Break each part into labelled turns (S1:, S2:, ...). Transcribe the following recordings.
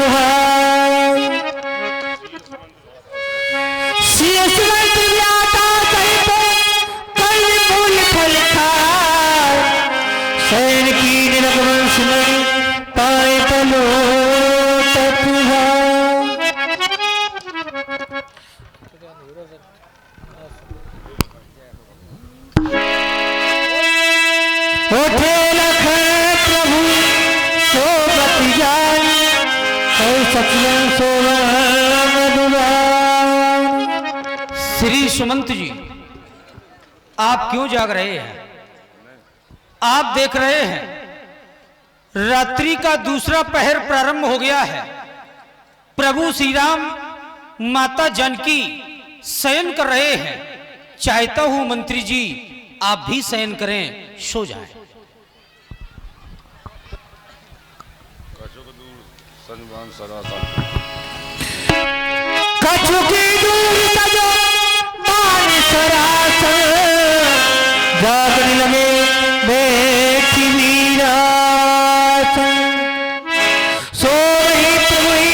S1: सुहाय शीश मंत्र व्याता सहित कल मूल फल खाय शयन की निरवंश में पाए पलो उठे लखन प्रभु सोबत जान सचियन
S2: श्री सुमंत जी, आप क्यों जाग रहे हैं? आप देख रहे हैं रात्रि का दूसरा पहर प्रारंभ हो गया है। प्रभु श्री राम माता जानकी शयन कर रहे हैं। चाहता हूं मंत्री जी आप भी शयन करें, सो जाएं।
S1: कछुकी दूर सजो मान सरासन जागने लगे बैठी वीरासन सोई पुई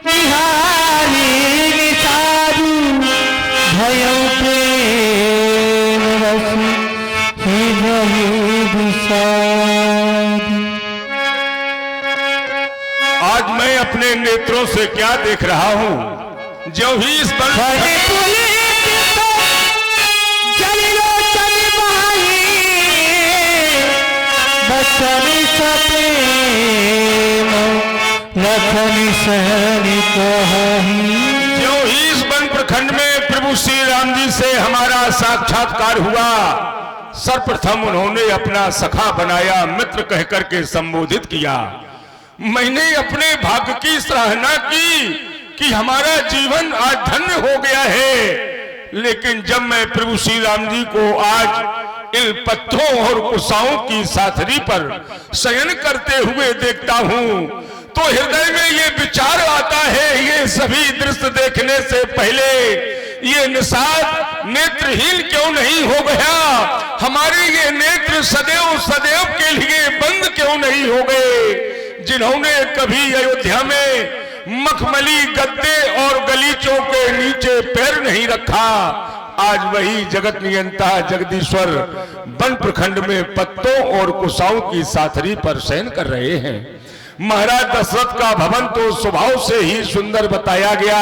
S1: निहारी निसारू भयो प्रेम रस हृदय विषाद।
S3: आज मैं अपने नेत्रों से क्या देख रहा हूं? जो ही इस पर जो ही इस वन प्रखंड में प्रभु श्री राम जी से हमारा साक्षात्कार हुआ, सर्वप्रथम उन्होंने अपना सखा बनाया, मित्र कहकर के संबोधित किया। मैंने अपने भाग्य की सराहना की कि हमारा जीवन आज धन्य हो गया है। लेकिन जब मैं प्रभु श्री राम जी को आज इन पत्थरों और कुशाओं की साथरी पर शयन करते हुए देखता हूं तो हृदय में ये विचार आता है, ये सभी दृश्य देखने से पहले ये निषाद नेत्रहीन क्यों नहीं हो गया? हमारे ये नेत्र सदैव सदैव के लिए बंद क्यों नहीं हो गए? जिन्होंने कभी अयोध्या में मखमली गद्दे और गलीचों के नीचे पैर नहीं रखा, आज वही जगत नियंता जगदीश्वर वन प्रखंड में पत्तों और कुशाओं की साथरी पर शयन कर रहे हैं। महाराज दशरथ का भवन तो स्वभाव से ही सुंदर बताया गया।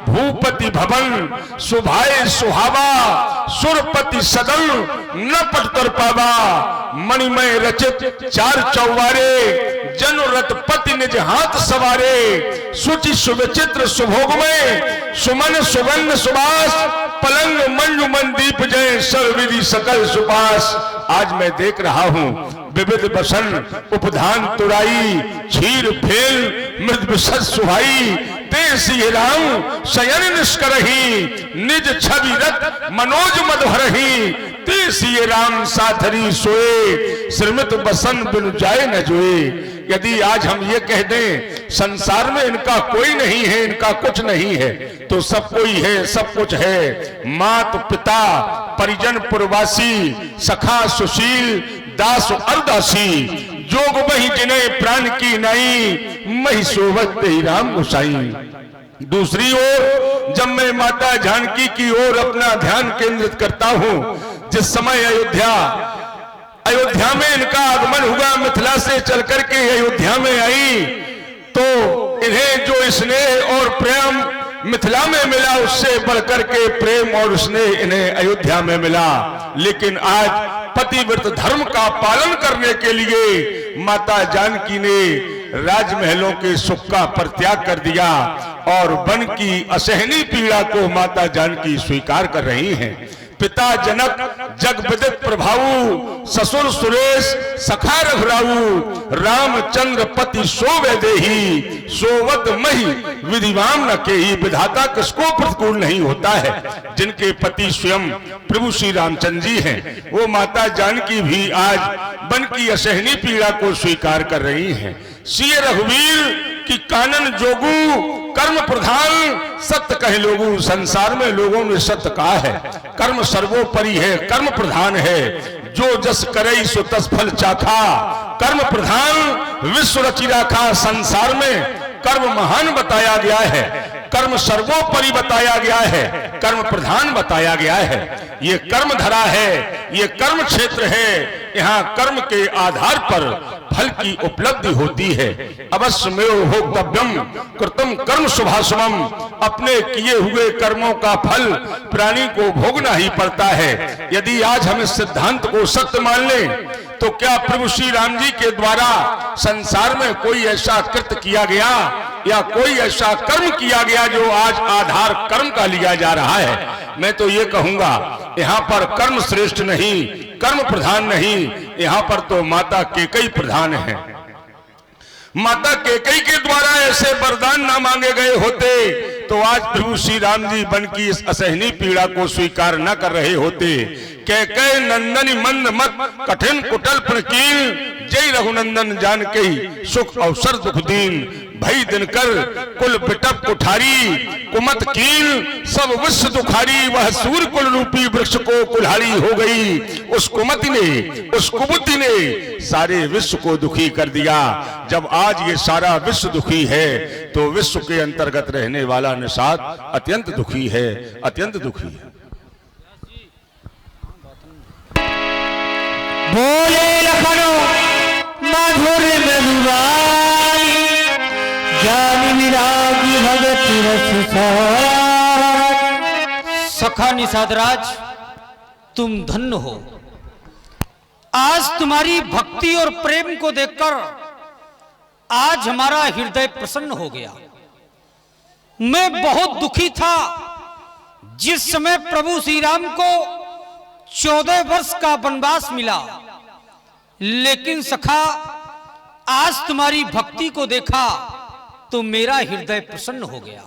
S3: भूपति भवन सुभाए सुहावा, सुरपति सदन न पटतर पावा। मणिमय रचित चार चौबारे, जन रथपति निज हाथ सवारे। सुचि सुविचित्र सुभोगमय, सुमन सुगंध सुबास। पलंग मंजु मंदीप जय, सर्वविधि सकल सुपास। आज मैं देख रहा हूँ विविध बसन उपधान तुराई, क्षीर फेल मृद विसद सुहाई। देसी राम शयन निष्करही, निज छवि रत मनोज मधुरही। देसी राम साथरी सोए, श्रीमत बसन बिनु जाए न जोए। यदि आज हम ये कह दें संसार में इनका कोई नहीं है, इनका कुछ नहीं है, तो सब कोई है, सब कुछ है। मात पिता परिजन पुरवासी, सखा सुशील दास अरदासी। जोग वही जिन्हें प्राण की नाई, मही सोवत ही राम गोसाई। दूसरी ओर जब मैं माता जानकी की ओर अपना ध्यान केंद्रित करता हूं, जिस समय अयोध्या में इनका आगमन हुआ, मिथिला से चल करके अयोध्या में आई, तो इन्हें जो स्नेह और प्रेम मिथिला में मिला, उससे बढ़कर के प्रेम और स्नेह इन्हें अयोध्या में मिला। लेकिन आज पतिव्रत धर्म का पालन करने के लिए माता जानकी ने राजमहलों के सुख का परित्याग कर दिया और वन की असहनीय पीड़ा को माता जानकी स्वीकार कर रही हैं। पिता जनक जग विदित प्रभाऊ, ससुर सुरेश सखा रघुराऊ। रामचंद्र पति सोवे देही, सोवत मही विधिवाम न केही। विधाता किसको प्रतिकूल नहीं होता है। जिनके पति स्वयं प्रभु श्री रामचंद्र जी हैं, वो माता जानकी भी आज वन की असहनीय पीड़ा को स्वीकार कर रही हैं। सिय रघुवीर कि कानन जोगू, कर्म प्रधान सत्य कहे लोगू। संसार में लोगों ने सत्य कहा है, कर्म सर्वोपरि है, कर्म प्रधान है। जो जस करे सो तस फल चाखा, कर्म प्रधान विश्व रचि राखा। संसार में कर्म महान बताया गया है, कर्म सर्वोपरि बताया गया है, कर्म प्रधान बताया गया है। ये कर्म धरा है, ये कर्म क्षेत्र है। यहाँ कर्म के आधार पर फल की उपलब्धि होती है। अवश्यमेव भोक्तव्यम कृतम कर्म शुभाशुभम। अपने किए हुए कर्मों का फल प्राणी को भोगना ही पड़ता है। यदि आज हम इस सिद्धांत को सत्य मान लें तो क्या प्रभु श्री राम जी के द्वारा संसार में कोई ऐसा कृत्य किया गया या कोई ऐसा कर्म किया गया जो आज आधार कर्म का लिया जा रहा है? मैं तो ये कहूंगा, यहाँ पर कर्म श्रेष्ठ नहीं, कर्म प्रधान नहीं, यहाँ पर तो माता केकई प्रधान है। माता केकई के द्वारा ऐसे वरदान ना मांगे गए होते तो आज प्रभु श्री राम जी बन की इस असहनीय पीड़ा को स्वीकार न कर रहे होते। कैकेय नंदनी मंद मत कठिन कुटल प्रणकील, जय रघुनंदन जान के सुख अवसर दुख दीन। भई दिनकर कुल बिटप कुठारी, कुमत कील सब विश्व दुखारी। वह सूर्य कुल रूपी वृक्ष को कुल्हाड़ी हो गई। उस कुमति ने, उस कुबुद्धि ने सारे विश्व को दुखी कर दिया। जब आज ये सारा विश्व दुखी है तो विश्व के अंतर्गत रहने वाला निषाद अत्यंत दुखी है, अत्यंत दुखी है।
S1: बोले लखनऊ मधुर मधुबाई, ज्ञान विरागी भगत रस सार।
S2: सखा निषादराज, तुम धन्य हो। आज तुम्हारी भक्ति और प्रेम को देखकर आज हमारा हृदय प्रसन्न हो गया। मैं बहुत दुखी था जिस समय प्रभु श्री राम को 14 वर्ष का वनवास मिला, लेकिन सखा आज तुम्हारी भक्ति को देखा तो मेरा हृदय प्रसन्न हो गया।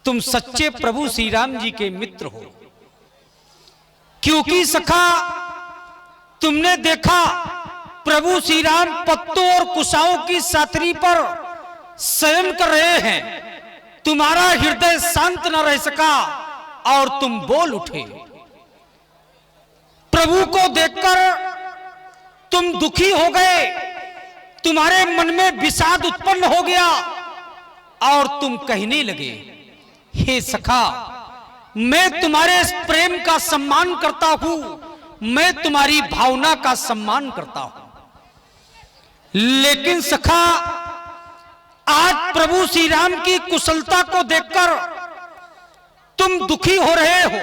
S2: तुम सच्चे प्रभु श्री राम जी के मित्र हो, क्योंकि सखा तुमने देखा प्रभु श्री राम पत्तों और कुशाओं की सातरी पर शयन कर रहे हैं। तुम्हारा हृदय शांत न रह सका और तुम बोल उठे। प्रभु को देखकर तुम दुखी हो गए, तुम्हारे मन में विषाद उत्पन्न हो गया और तुम कहने लगे, हे सखा, मैं तुम्हारे इस प्रेम का सम्मान करता हूं, मैं तुम्हारी भावना का सम्मान करता हूं, लेकिन सखा आज प्रभु श्री राम की कुशलता को देखकर तुम दुखी हो रहे हो।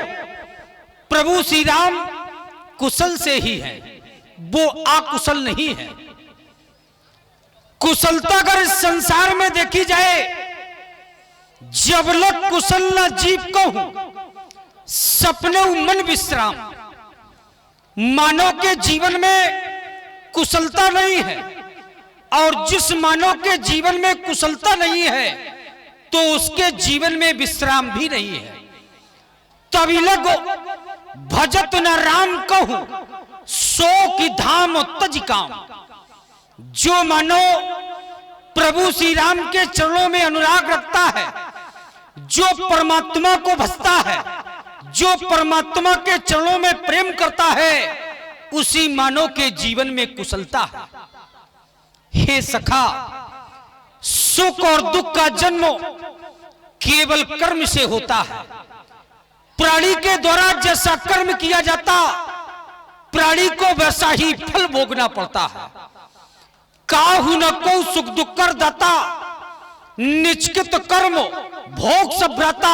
S2: प्रभु श्री राम कुशल से ही है, वो अकुशल नहीं है। कुशलता अगर इस संसार में देखी जाए, जब लग कुशल न जीव कहूं सपने मन विश्राम। मानव के जीवन में कुशलता नहीं है, और जिस मानव के जीवन में कुशलता नहीं है तो उसके जीवन में विश्राम भी नहीं है। तभी लग भजत न राम कहूं सो की धाम तज काम। जो मानो प्रभु श्री राम के चरणों में अनुराग रखता है, जो परमात्मा को भजता है, जो परमात्मा के चरणों में प्रेम करता है, उसी मानव के जीवन में कुशलता है। हे सखा, सुख और दुख का जन्म केवल कर्म से होता है। प्राणी के द्वारा जैसा कर्म किया जाता, प्राणी को वैसा ही फल भोगना पड़ता है। काहू न को सुख दुख कर दाता, निष्कृत कर्म भोग सब भ्राता।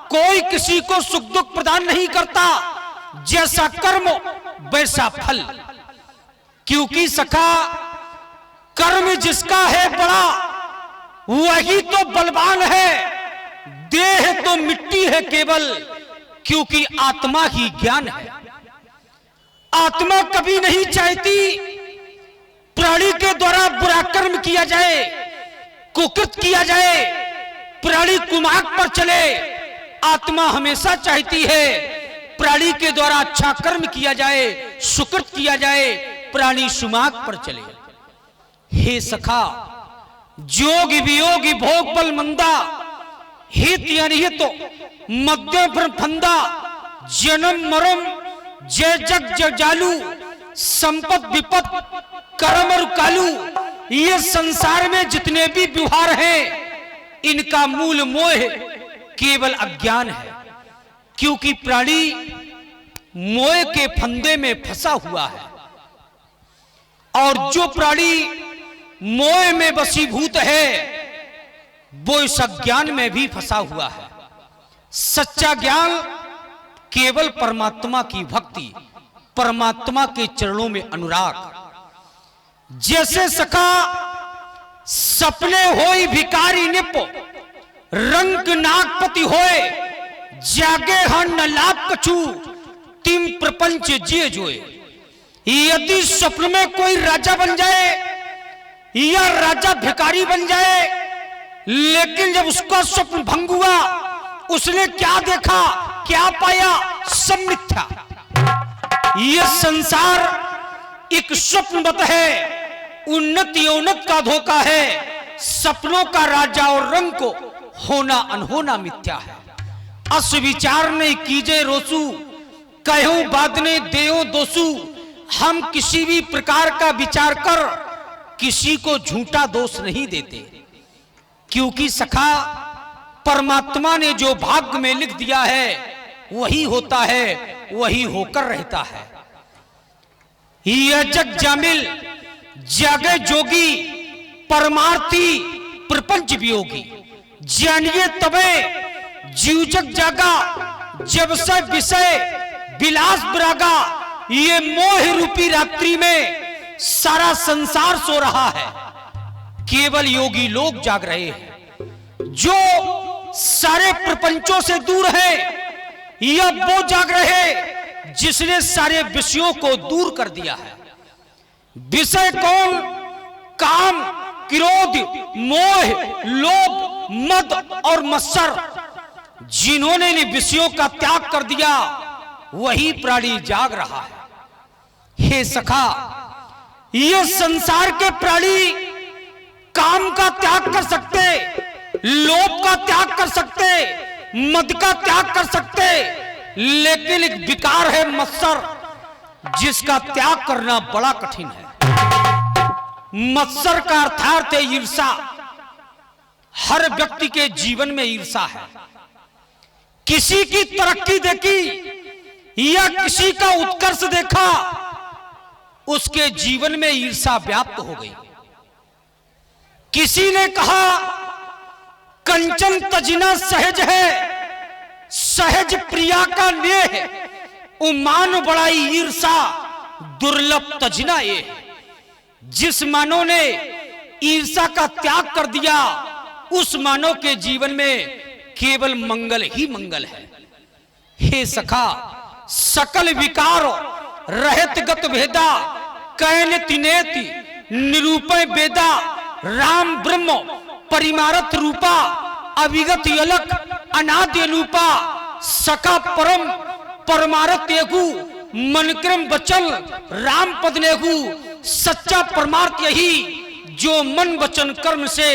S2: कोई किसी को सुख दुख प्रदान नहीं करता, जैसा कर्म वैसा फल। क्योंकि सखा, कर्म जिसका है बड़ा वही तो बलवान है। देह तो मिट्टी है केवल, क्योंकि आत्मा ही ज्ञान है। आत्मा कभी नहीं चाहती प्राणी के द्वारा बुरा कर्म किया जाए, कुकृत किया जाए, प्राणी कुमार्ग पर चले। आत्मा हमेशा चाहती है प्राणी के द्वारा अच्छा कर्म किया जाए, सुकृत किया जाए, प्राणी सुमार्ग पर चले। हे सखा, जोगी वियोगी भोग बल मंदा, हित अनिहित मध्य फंदा। जन्म मरम जय जग जजालू, संपत विपत कर्म और कालू। ये संसार में जितने भी व्यवहार हैं, इनका मूल मोह केवल अज्ञान है, क्योंकि प्राणी मोह के फंदे में फंसा हुआ है। और जो प्राणी मोह में वशीभूत है, वो इस अज्ञान में भी फंसा हुआ है। सच्चा ज्ञान केवल परमात्मा की भक्ति, परमात्मा के चरणों में अनुराग। जैसे सखा सपने होई भिकारी निप, रंग नागपति होए, जागे हन न लाभ कछु, तिम प्रपंच जिए जोए। यदि स्वप्न में कोई राजा बन जाए या राजा भिखारी बन जाए, लेकिन जब उसका स्वप्न भंग हुआ, उसने क्या देखा, क्या पाया, सब मिथ्या। यह संसार एक स्वप्नवत है, उन्नत यौनत का धोखा है। सपनों का राजा और रंग को होना अनहोना मिथ्या है। अस विचार नहीं कीजे रोसू, कहूं बाद ने देओ दोसू। हम किसी भी प्रकार का विचार कर किसी को झूठा दोष नहीं देते, क्योंकि सखा परमात्मा ने जो भाग्य में लिख दिया है वही होता है, वही होकर रहता है। यह जग जामिल जागे जोगी, परमार्थी प्रपंच वियोगी। जानिए तबे जीव जग जागा, जब से विषय विलास विरागा। ये मोह रूपी रात्रि में सारा संसार सो रहा है, केवल योगी लोग जाग रहे हैं। जो सारे प्रपंचों से दूर है, यह वो जाग रहे जिसने सारे विषयों को दूर कर दिया है। विषय कौन? काम, क्रोध, मोह, लोभ, मद और मत्सर। जिन्होंने इन विषयों का त्याग कर दिया, वही प्राणी जाग रहा है। हे सखा, ये संसार के प्राणी काम का त्याग कर सकते, लोभ का त्याग कर सकते, मद का त्याग कर सकते, लेकिन एक विकार है मत्सर, जिसका त्याग करना बड़ा कठिन है। मत्सर का अर्थात है ईर्षा। हर व्यक्ति के जीवन में ईर्षा है। किसी की तरक्की देखी या किसी का उत्कर्ष देखा, उसके जीवन में ईर्षा व्याप्त हो गई। किसी ने कहा कंचन तजना सहज है, सहज प्रिया का नेह, उमान बड़ाई ईर्षा दुर्लभ तजना ये। जिस मानव ने ईर्षा का त्याग कर दिया, उस मानव के जीवन में केवल मंगल ही मंगल है। हे सखा, सकल विकार रहत गत भेदा, कैन तिनेति निरूपय वेदा। राम ब्रह्म परिमारत रूपा, अविगत अलक अनाद्य रूपा। सका परम परमारत एगु, मनक्रम बचन राम पद नेगु। सच्चा परमार्थ यही जो मन वचन कर्म से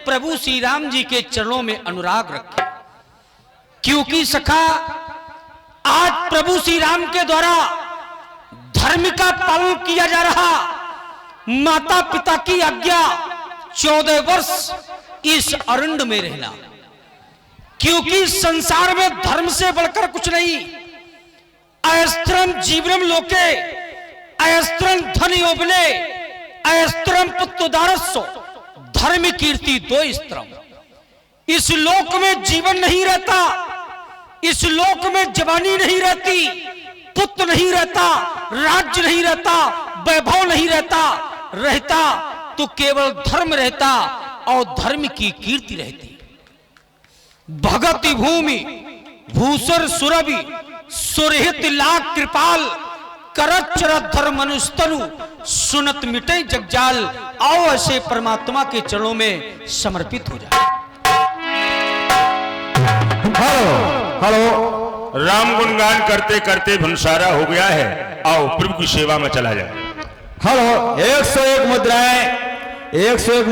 S2: प्रभु श्री राम जी के चरणों में अनुराग रखे। क्योंकि सखा, आज प्रभु श्री राम के द्वारा धर्म का पालन किया जा रहा। माता पिता की आज्ञा 14 वर्ष इस अरण्य में रहना, क्योंकि संसार में धर्म से बढ़कर कुछ नहीं। अयस्त्रम जीवनम लोके अयस्त्रम धन योबने अयस्त्रम पुत्रोदारस्व। धर्म कीर्ति दो स्त्रम। इस लोक में जीवन नहीं रहता, इस लोक में जवानी नहीं रहती, पुत्र नहीं रहता, राज्य नहीं रहता, वैभव नहीं रहता। रहता तो केवल धर्म रहता और धर्म की कीर्ति रहती। भगति भूमि भूसर सुरभि, सुरहित लाख कृपाल। करत चरत धर्म मनुस्तनु, सुनत मिटे जगजाल। आओ ऐसे परमात्मा के चरणों में समर्पित हो जाए।
S3: हेलो, राम गुणगान करते करते भंसारा हो गया है। आओ प्रभु की सेवा में चला जाए।
S1: हेलो, 101 मुद्राएं, 101